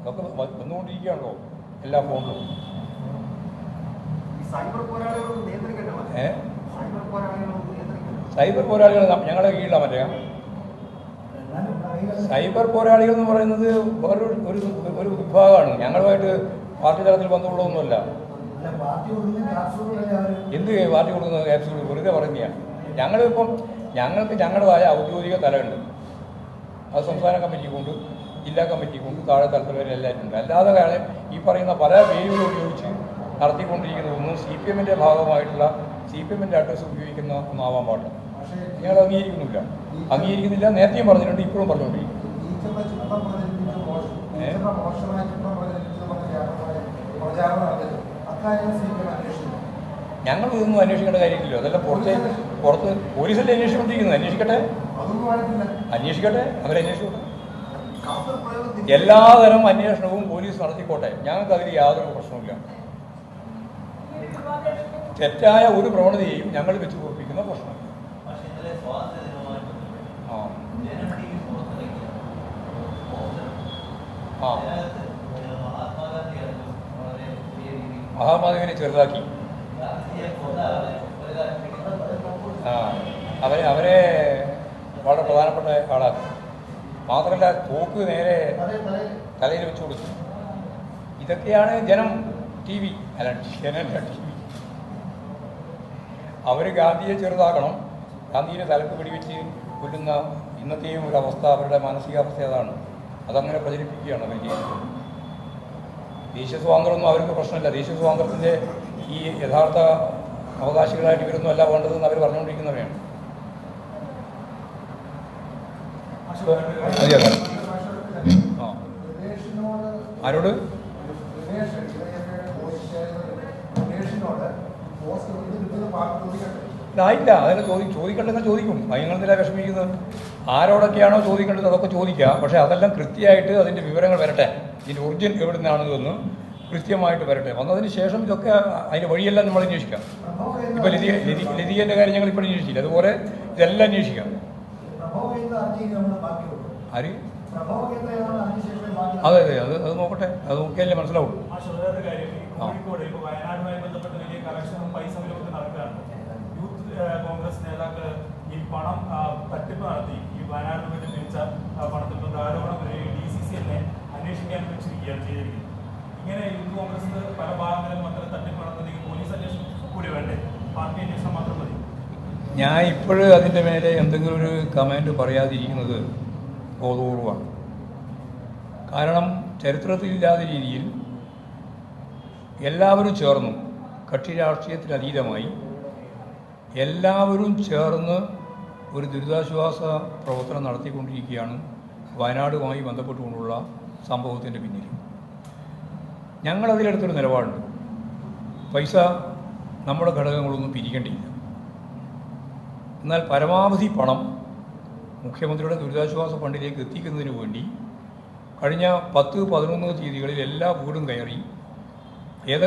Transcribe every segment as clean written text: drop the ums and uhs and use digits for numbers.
അതൊക്കെ വന്നുകൊണ്ടിരിക്കുകയാണല്ലോ എല്ലാ ഫോണിലും. സൈബർ പോരാളികൾ ഞങ്ങളുടെ കീഴിലാണ്. മറ്റേ സൈബർ പോരാളികൾ എന്ന് പറയുന്നത് വേറൊരു ഒരു വിഭാഗമാണ്. ഞങ്ങളുമായിട്ട് പാർട്ടി തലത്തിൽ ബന്ധമുള്ളതൊന്നുമല്ല. എന്ത് പാർട്ടി കൊടുക്കുന്നത് ക്യാപ്സ്യൂൾ വെറുതെ പറയുകയാണ്. ഞങ്ങൾക്ക് ഞങ്ങളുടേതായ ഔദ്യോഗിക തലമുണ്ട്. അത് സംസ്ഥാന കമ്മിറ്റിക്കുണ്ട്, ജില്ലാ കമ്മിറ്റിക്കുണ്ട്, താഴെ തലത്തിൽ വരെ എല്ലാവരും ഉണ്ട്. അല്ലാതെ കാര്യം ഈ പറയുന്ന പല പേരുകൾ ഉപയോഗിച്ച് നടത്തിക്കൊണ്ടിരിക്കുന്നതൊന്നും CPM-ൻ്റെ ഭാഗമായിട്ടുള്ള CPM-ൻ്റെ അഡ്രസ്സ് ഉപയോഗിക്കുന്ന ഒന്നാവാൻ പാടില്ല. ഞങ്ങൾ അംഗീകരിക്കുന്നില്ല. നേരത്തെയും പറഞ്ഞിട്ടുണ്ട്, ഇപ്പോഴും പറഞ്ഞുകൊണ്ടിരിക്കും. ഞങ്ങൾ ഇതൊന്നും അന്വേഷിക്കേണ്ട കാര്യമില്ലല്ലോ. അതെല്ലാം പുറത്ത് പോലീസല്ലേ അന്വേഷിച്ചുകൊണ്ടിരിക്കുന്നത്. അന്വേഷിക്കട്ടെ, അവരന്വേഷിക്കട്ടെ. എല്ലാതരം അന്വേഷണവും പോലീസ് നടത്തിക്കോട്ടെ. ഞങ്ങൾക്ക് അതിൽ യാതൊരു പ്രശ്നവുമില്ല. തെറ്റായ ഒരു പ്രവണതയെയും ഞങ്ങൾ വെച്ച് ഉറപ്പിക്കുന്ന പ്രശ്നമില്ല. മഹാത്മാഗാന്ധിനെ ചെറുതാക്കി അവരെ വളരെ പ്രധാനപ്പെട്ട ആളാക്കി. മാത്രമല്ല തോക്ക് നേരെ തലയിൽ വെച്ചു കൊടുത്തു. ഇതൊക്കെയാണ് ജനം TV അല്ല ജനല്ല TV. അവർ ഗാന്ധിയെ ചെറുതാക്കണം, ഗാന്ധിയെ തലക്ക് പിടിവെച്ച് കൊല്ലുന്ന ഇന്നത്തെയും ഒരു അവസ്ഥ, അവരുടെ മാനസികാവസ്ഥ അതാണ്. അതങ്ങനെ പ്രചരിപ്പിക്കുകയാണ് അവർ ചെയ്യുന്നത്. ദേശീയ സ്വാതന്ത്ര്യമൊന്നും അവർക്ക് പ്രശ്നമില്ല. ദേശീയ സ്വാതന്ത്ര്യത്തിൻ്റെ ഈ യഥാർത്ഥ അവകാശികളായിട്ട് ഇവരൊന്നും അല്ല വേണ്ടതെന്ന് അവർ പറഞ്ഞുകൊണ്ടിരിക്കുന്നവരാണ്. ആരോട് ആയില്ല. അതിനെ ചോദിക്കേണ്ടതെന്ന് ചോദിക്കും. അതിനെന്തിനാ വിഷമിക്കുന്നത്? ആരോടൊക്കെയാണോ ചോദിക്കേണ്ടത് അതൊക്കെ ചോദിക്കാം. പക്ഷേ അതെല്ലാം കൃത്യമായിട്ട് അതിൻ്റെ വിവരങ്ങൾ വരട്ടെ. ഇതിൻ്റെ ഒറിജിൻ എവിടെ നിന്നാണെന്ന് കൃത്യമായിട്ട് വരട്ടെ. വന്നതിന് ശേഷം ഇതൊക്കെ അതിൻ്റെ വഴിയെല്ലാം നമ്മൾ അന്വേഷിക്കാം. ഇപ്പോൾ ലതികേൻ്റെ കാര്യം ഞങ്ങൾ ഇപ്പോൾ അന്വേഷിച്ചില്ല. അതുപോലെ ഇതെല്ലാം അന്വേഷിക്കാം. ആര്? അതെ അതെ, അത് നോക്കട്ടെ. അത് നോക്കിയാലേ മനസ്സിലാവുള്ളൂ. കോൺഗ്രസ് നേതാക്കൾ ഈ പണം തട്ടിപ്പ് നടത്തി ഈ വയനാടിന് വേണ്ടി പിരിച്ച പണത്തിൽ ആരോപണം DCC-നെ അന്വേഷിക്കാൻ വെച്ചിരിക്കുകയാണ് ചെയ്തിരിക്കുന്നത്. ഇങ്ങനെ യൂത്ത് കോൺഗ്രസ് പല ഭാഗങ്ങളിലും അത്ര തട്ടിപ്പ് നടത്തുന്നെങ്കിൽ പോലീസ് അന്വേഷണം കൂടി വേണ്ടേ? പാർട്ടി അന്വേഷണം മാത്രം മതി. ഞാൻ ഇപ്പോഴും അതിൻ്റെ മേലെ എന്തെങ്കിലും ഒരു കമൻറ്റ് പറയാതിരിക്കുന്നത് ബോധപൂർവമാണ്. കാരണം ചരിത്രത്തിലില്ലാത്ത രീതിയിൽ എല്ലാവരും ചേർന്നു, കക്ഷി രാഷ്ട്രീയത്തിനതീതമായി എല്ലാവരും ചേർന്ന് ഒരു ദുരിതാശ്വാസ പ്രവർത്തനം നടത്തിക്കൊണ്ടിരിക്കുകയാണ് വയനാടുമായി ബന്ധപ്പെട്ടുകൊണ്ടുള്ള സംഭവത്തിൻ്റെ പിന്നിൽ. ഞങ്ങളതിലെടുത്തൊരു നിലപാടുണ്ട്. പൈസ നമ്മുടെ ഘടകങ്ങളൊന്നും പിരിക്കേണ്ടിയില്ല. എന്നാൽ പരമാവധി പണം മുഖ്യമന്ത്രിയുടെ ദുരിതാശ്വാസ ഫണ്ടിലേക്ക് എത്തിക്കുന്നതിന് വേണ്ടി കഴിഞ്ഞ 10-11 തീയതികളിൽ എല്ലാ വീടും കയറി ഏത്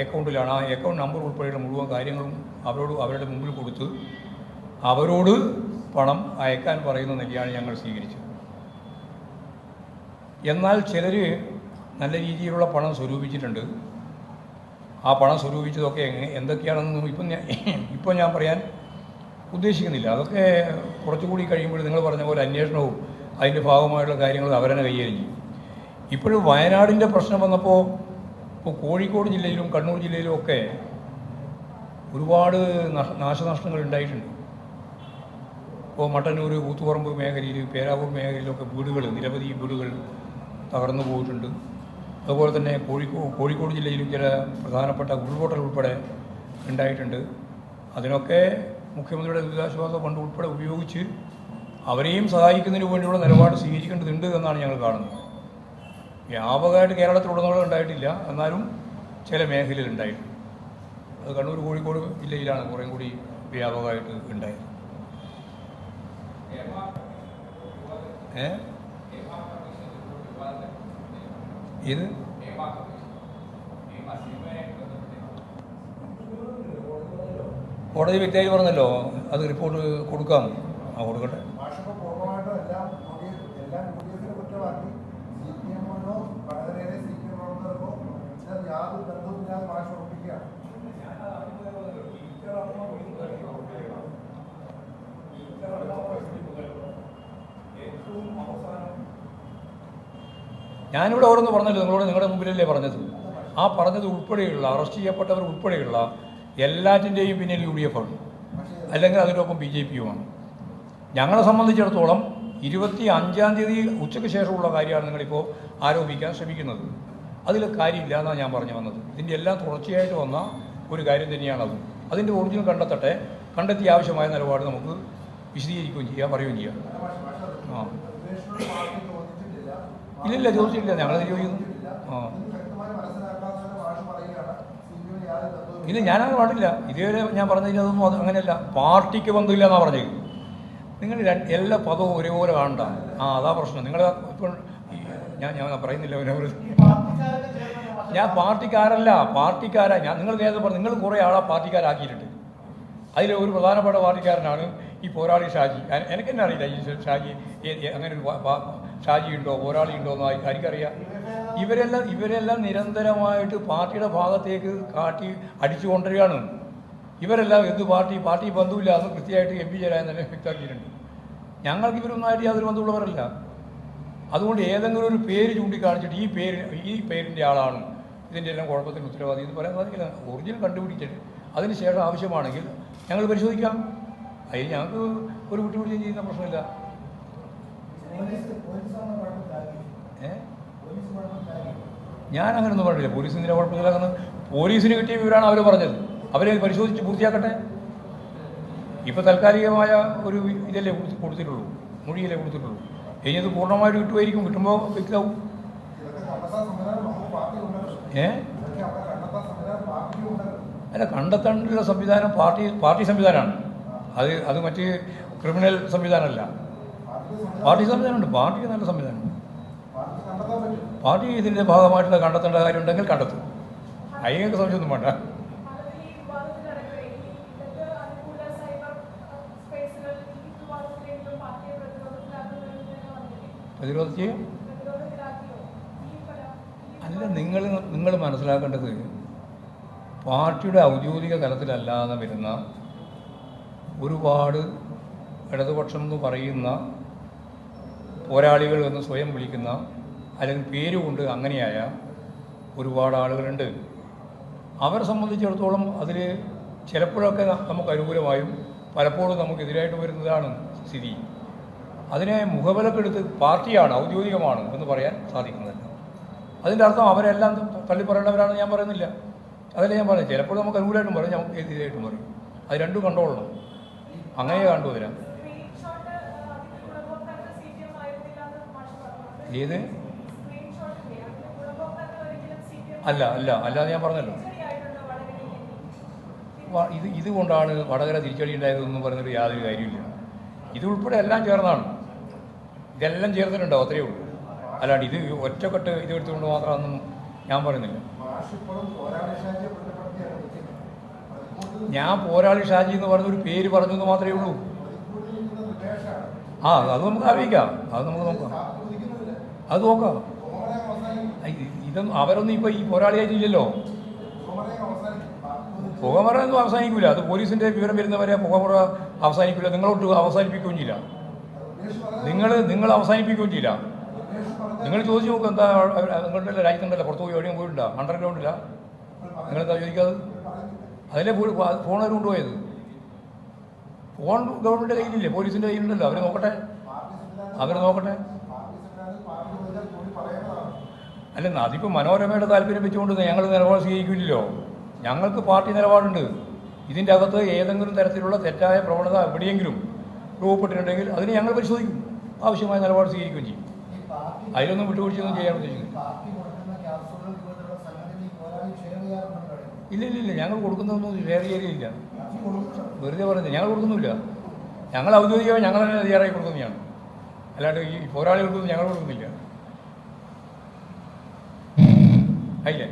അക്കൗണ്ടിലാണ് ആ അക്കൗണ്ട് നമ്പർ ഉൾപ്പെടെയുള്ള മുഴുവൻ കാര്യങ്ങളും അവരുടെ മുമ്പിൽ കൊടുത്ത് അവരോട് പണം അയക്കാൻ പറയുന്ന നിലയാണ് ഞങ്ങൾ സ്വീകരിച്ചത്. എന്നാൽ ചിലർ നല്ല രീതിയിലുള്ള പണം സ്വരൂപിച്ചിട്ടുണ്ട്. ആ പണം സ്വരൂപിച്ചതൊക്കെ എന്തൊക്കെയാണെന്ന് ഇപ്പം ഞാൻ പറയാൻ ഉദ്ദേശിക്കുന്നില്ല. അതൊക്കെ കുറച്ചുകൂടി കഴിയുമ്പോൾ നിങ്ങൾ പറഞ്ഞ പോലെ അന്വേഷണവും അതിൻ്റെ ഭാഗമായിട്ടുള്ള കാര്യങ്ങൾ അവരെന്നെ കൈകാര്യം ചെയ്യും. ഇപ്പോഴും വയനാടിൻ്റെ പ്രശ്നം വന്നപ്പോൾ ഇപ്പോൾ കോഴിക്കോട് ജില്ലയിലും കണ്ണൂർ ജില്ലയിലും ഒക്കെ ഒരുപാട് നാശനഷ്ടങ്ങൾ ഉണ്ടായിട്ടുണ്ട്. ഇപ്പോൾ മട്ടന്നൂർ, കൂത്തുപറമ്പ് മേഖലയിൽ, പേരാവൂർ മേഖലയിലൊക്കെ നിരവധി വീടുകൾ തകർന്നു പോയിട്ടുണ്ട്. അതുപോലെ തന്നെ കോഴിക്കോട് ജില്ലയിലും ചില പ്രധാനപ്പെട്ട ഉരുൾപൊട്ടൽ ഉൾപ്പെടെ ഉണ്ടായിട്ടുണ്ട്. അതിനൊക്കെ മുഖ്യമന്ത്രിയുടെ ദുരിതാശ്വാസ ഫണ്ട് ഉൾപ്പെടെ ഉപയോഗിച്ച് അവരെയും സഹായിക്കുന്നതിന് വേണ്ടിയുള്ള നിലപാട് സ്വീകരിക്കേണ്ടതുണ്ട് എന്നാണ് ഞങ്ങൾ കാണുന്നത്. വ്യാപകമായിട്ട് കേരളത്തിലുടനീളം ഉണ്ടായിട്ടില്ല, എന്നാലും ചില മേഖലയിൽ ഉണ്ടായിട്ടുണ്ട്. അത് കണ്ണൂർ, കോഴിക്കോട് ജില്ലയിലാണ് കുറേ കൂടി വ്യാപകമായിട്ട് ഉണ്ടായത്. ഇത് കോടതി വ്യക്തമായി പറഞ്ഞല്ലോ, അത് റിപ്പോർട്ട് കൊടുക്കാം. കൊടുക്കട്ടെ. മാഷ് ഉറപ്പിക്കുകയാണ്. ഞാനിവിടെ ഓരോന്ന് പറഞ്ഞല്ലോ, നിങ്ങളുടെ മുമ്പിലല്ലേ പറഞ്ഞത്. ആ പറഞ്ഞത് ഉൾപ്പെടെയുള്ള അറസ്റ്റ് ചെയ്യപ്പെട്ടവർ ഉൾപ്പെടെയുള്ള എല്ലാറ്റിൻ്റെയും പിന്നിൽ UDF ആണ്, അല്ലെങ്കിൽ അതിനൊപ്പം BJPയുമാണ്. ഞങ്ങളെ സംബന്ധിച്ചിടത്തോളം 25-ാം തീയതി ഉച്ചയ്ക്ക് ശേഷമുള്ള കാര്യമാണ് നിങ്ങളിപ്പോൾ ആരോപിക്കാൻ ശ്രമിക്കുന്നത്. അതിൽ കാര്യമില്ല എന്നാണ് ഞാൻ പറഞ്ഞു വന്നത്. ഇതിൻ്റെ എല്ലാം തുടർച്ചയായിട്ട് വന്ന ഒരു കാര്യം തന്നെയാണത്. അതിൻ്റെ ഒറിജിനൽ കണ്ടെത്തട്ടെ, കണ്ടെത്തി ആവശ്യമായ നിലപാട് നമുക്ക് വിശദീകരിക്കുകയും ചെയ്യാം, പറയുകയും ചെയ്യാം. ആ ഇല്ലില്ല, ചോദിച്ചിട്ടില്ല, ഞങ്ങളത് ചോദിക്കുന്നു. ഇല്ല, ഞാനത് പാടില്ല. ഇതുവരെ ഞാൻ പറഞ്ഞതിൽ അതൊന്നും അങ്ങനെയല്ല. പാർട്ടിക്ക് ബന്ധമില്ല എന്നാണ് പറഞ്ഞത്. നിങ്ങൾ എല്ലാ പദവും ഒരേപോലെ കാണണ്ട. അതാ പ്രശ്നം. നിങ്ങൾ ഇപ്പോൾ ഞാൻ പറയുന്നില്ല, ഞാൻ പാർട്ടിക്കാരാ നിങ്ങൾ നേരത്തെ പറഞ്ഞു. നിങ്ങൾ കുറേ ആളെ പാർട്ടിക്കാരാക്കിയിട്ടുണ്ട്. അതിൽ ഒരു പ്രധാനപ്പെട്ട പാർട്ടിക്കാരനാണ് ഈ പോരാളി ഷാജി. എനിക്ക് തന്നെ അറിയില്ല ഈ ഷാജി അങ്ങനെ ഒരു ഷാജി ഉണ്ടോ പോരാളി ഉണ്ടോ എന്ന് എനിക്കറിയാം. ഇവരെല്ലാം നിരന്തരമായിട്ട് പാർട്ടിയുടെ ഭാഗത്തേക്ക് കാട്ടി അടിച്ചു കൊണ്ടുവരികയാണ്. ഇവരെല്ലാം എന്ത് പാർട്ടി ബന്ധമില്ല എന്ന് കൃത്യമായിട്ട് MP ജയരാജൻ തന്നെ വ്യക്തമാക്കിയിട്ടുണ്ട്. ഞങ്ങൾക്ക് ഇവരൊന്നായിട്ട് യാതൊരു ബന്ധമുള്ളവരല്ല. അതുകൊണ്ട് ഏതെങ്കിലും ഒരു പേര് ചൂണ്ടിക്കാണിച്ചിട്ട് ഈ പേരിൻ്റെ ആളാണ് ഇതിൻ്റെ എല്ലാം കുഴപ്പത്തിന് ഉത്തരവാദി എന്ന് പറയാൻ സാധിക്കില്ല. ഒറിജിനൽ കണ്ടുപിടിച്ചിട്ട് അതിന് ശേഷം ആവശ്യമാണെങ്കിൽ ഞങ്ങൾ പരിശോധിക്കാം. അതിൽ ഞങ്ങൾക്ക് ഒരു വിട്ടുപിടിച്ചും ചെയ്യുന്ന പ്രശ്നമില്ല. ഞാൻ അങ്ങനെയൊന്നും പറഞ്ഞില്ല. പോലീസിൻ്റെ കുഴപ്പമില്ലാന്ന് പോലീസിന് കിട്ടിയ വിവരമാണ് അവർ പറഞ്ഞത്. അവരെ പരിശോധിച്ച് പൂർത്തിയാക്കട്ടെ. ഇപ്പോൾ താൽക്കാലികമായ ഒരു ഇതല്ലേ കൊടുത്തിട്ടുള്ളൂ, മൊഴിയല്ലേ കൊടുത്തിട്ടുള്ളൂ. ഇനി അത് പൂർണ്ണമായിട്ട് കിട്ടുമായിരിക്കും. കിട്ടുമ്പോൾ വ്യക്തമാവും. അല്ല, കണ്ടെത്താനുള്ള സംവിധാനം പാർട്ടി സംവിധാനമാണ്. അത് മറ്റ് ക്രിമിനൽ സംവിധാനമല്ല. പാർട്ടി സംവിധാനമുണ്ട്. പാർട്ടിക്ക് നല്ല സംവിധാനമുണ്ട്. പാർട്ടി ഇതിൻ്റെ ഭാഗമായിട്ടുള്ള കണ്ടെത്തേണ്ട കാര്യം ഉണ്ടെങ്കിൽ കണ്ടെത്തും. അതിനൊക്കെ സംശയമൊന്നും വേണ്ട. പ്രതിരോധിച്ച് അല്ല, നിങ്ങൾ മനസ്സിലാക്കേണ്ടത് പാർട്ടിയുടെ ഔദ്യോഗിക തലത്തിലല്ലാതെ വരുന്ന ഒരുപാട് ഇടതുപക്ഷം എന്ന് പറയുന്ന പോരാളികൾ എന്ന് സ്വയം വിളിക്കുന്ന അല്ലെങ്കിൽ പേരുകൊണ്ട് അങ്ങനെയായ ഒരുപാട് ആളുകളുണ്ട്. അവരെ സംബന്ധിച്ചിടത്തോളം അതിൽ ചിലപ്പോഴൊക്കെ നമുക്ക് അനുകൂലമായും പലപ്പോഴും നമുക്കെതിരായിട്ട് വരുന്നതാണ് സ്ഥിതി. അതിനെ മുഖവിലക്കെടുത്ത് പാർട്ടിയാണ് ഔദ്യോഗികമാണ് എന്ന് പറയാൻ സാധിക്കുന്നതല്ല. അതിൻ്റെ അർത്ഥം അവരെല്ലാം തള്ളിപ്പറയേണ്ടവരാണെന്ന് ഞാൻ പറയുന്നില്ല. അതല്ലേ ഞാൻ പറയുന്നത്. ചിലപ്പോൾ നമുക്ക് അനുകൂലമായിട്ടും പറയും, നമുക്ക് എതിരായിട്ടും പറയും. അത് രണ്ടും കണ്ടോളണം. അങ്ങനെ കണ്ടുവരാം. ഏത് അല്ലാതെ ഞാൻ പറഞ്ഞല്ലോ. ഇതുകൊണ്ടാണ് വടകര തിരിച്ചടി ഉണ്ടായതെന്ന് പറയുന്നൊരു യാതൊരു കാര്യമില്ല. ഇതുൾപ്പെടെ എല്ലാം ചേർന്നാണ്. ഇതെല്ലാം ചേർന്നിട്ടുണ്ടാവും, അത്രയേ ഉള്ളൂ. അല്ലാണ്ട് ഇത് ഒറ്റക്കെട്ട് ഇതെടുത്തുകൊണ്ട് മാത്രമൊന്നും ഞാൻ പറയുന്നില്ല. ഞാൻ പോരാളി ഷാജി എന്ന് പറഞ്ഞൊരു പേര് പറഞ്ഞു എന്ന് മാത്രമേ ഉള്ളൂ. അത് നമുക്ക് ആലോചിക്കാം. അത് നമുക്ക് നോക്കാം. അത് നോക്കാം. ഇതൊന്നും അവരൊന്നും ഇപ്പോൾ ഈ പോരാളിയായിട്ടില്ലല്ലോ. പുകമറയൊന്നും അവസാനിക്കില്ല. അത് പോലീസിൻ്റെ വിവരം വരുന്നവരെ പുകമറ അവസാനിക്കില്ല. നിങ്ങളോട്ട് അവസാനിപ്പിക്കുകയും ചെയ്യില്ല. നിങ്ങൾ അവസാനിപ്പിക്കുകയും ചെയ്യില്ല. നിങ്ങൾ ചോദിച്ചു നോക്കുക, എന്താ നിങ്ങളുടെ രാജ്യത്തുണ്ടല്ലോ, പുറത്ത് പോയി എവിടെയും പോയിട്ടില്ല, അണ്ടർഗ്രൗണ്ടില്ല. നിങ്ങളെന്താ ചോദിക്കാതെ? അതിലെ ഫോൺ അവർ കൊണ്ടുപോയത്. ഫോൺ ഗവൺമെൻറ് കയ്യിലില്ലേ, പോലീസിൻ്റെ കയ്യിലുണ്ടല്ലോ. അവർ നോക്കട്ടെ. അല്ല, അതിപ്പോൾ മനോരമയുടെ താല്പര്യം വെച്ചുകൊണ്ട് ഞങ്ങൾ നിലപാട് സ്വീകരിക്കില്ലല്ലോ. ഞങ്ങൾക്ക് പാർട്ടി നിലപാടുണ്ട്. ഇതിൻ്റെ അകത്ത് ഏതെങ്കിലും തരത്തിലുള്ള തെറ്റായ പ്രവണത എവിടെയെങ്കിലും രൂപപ്പെട്ടിട്ടുണ്ടെങ്കിൽ അതിന് ഞങ്ങൾ പരിശോധിക്കും, ആവശ്യമായ നിലപാട് സ്വീകരിക്കുകയും ചെയ്യും. അതിലൊന്നും വിട്ടുവീഴ്ചയൊന്നും ചെയ്യാൻ ഉദ്ദേശിക്കുന്നു. ഇല്ല, ഞങ്ങൾ കൊടുക്കുന്നതൊന്നും ഷെയർ ചെയ്യലില്ല. വെറുതെ പറയുന്നത്. ഞങ്ങൾ കൊടുക്കുന്നില്ല. ഞങ്ങൾ ഔദ്യോഗികമായി ഞങ്ങൾ തന്നെ തയ്യാറായി കൊടുക്കുന്നതാണ്. അല്ലാണ്ട് ഈ പോരാളികൾക്കൊന്നും ഞങ്ങൾ കൊടുക്കുന്നില്ല. അല്ലേ?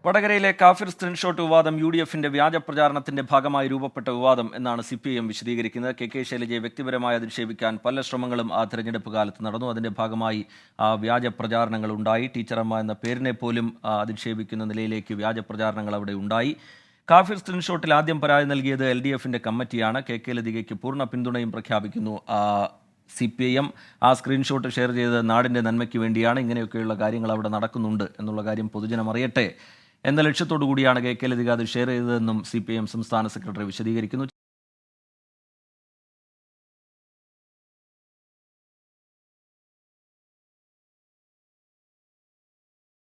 വടകരയിലെ കാഫിർ സ്ക്രീൻഷോട്ട് വിവാദം UDFന്റെ വ്യാജ പ്രചാരണത്തിന്റെ ഭാഗമായി രൂപപ്പെട്ട വിവാദം എന്നാണ് CPIM വിശദീകരിക്കുന്നത്. KK ശൈലജയെ വ്യക്തിപരമായി അധിക്ഷേപിക്കാൻ പല ശ്രമങ്ങളും ആ തെരഞ്ഞെടുപ്പ് കാലത്ത് നടന്നു. അതിന്റെ ഭാഗമായി വ്യാജ പ്രചാരണങ്ങൾ ഉണ്ടായി. ടീച്ചറമ്മ എന്ന പേരിനെ പോലും അധിക്ഷേപിക്കുന്ന നിലയിലേക്ക് വ്യാജ പ്രചാരണങ്ങൾ അവിടെ ഉണ്ടായി. കാഫിർ സ്ക്രീൻഷോട്ടിൽ ആദ്യം പരാതി നൽകിയത് LDFന്റെ കമ്മിറ്റിയാണ്. KK ലതികയ്ക്ക് പൂർണ്ണ പിന്തുണയും പ്രഖ്യാപിക്കുന്നു CPIM. ആ സ്ക്രീൻഷോട്ട് ഷെയർ ചെയ്തത് നാടിൻ്റെ നന്മയ്ക്ക് വേണ്ടിയാണ്. ഇങ്ങനെയൊക്കെയുള്ള കാര്യങ്ങൾ അവിടെ നടക്കുന്നുണ്ട് എന്നുള്ള കാര്യം പൊതുജനം അറിയട്ടെ എന്ന ലക്ഷ്യത്തോടു കൂടിയാണ് KK ലതിക അത് ഷെയർ ചെയ്തതെന്നും CPIM സംസ്ഥാന സെക്രട്ടറി വിശദീകരിക്കുന്നു.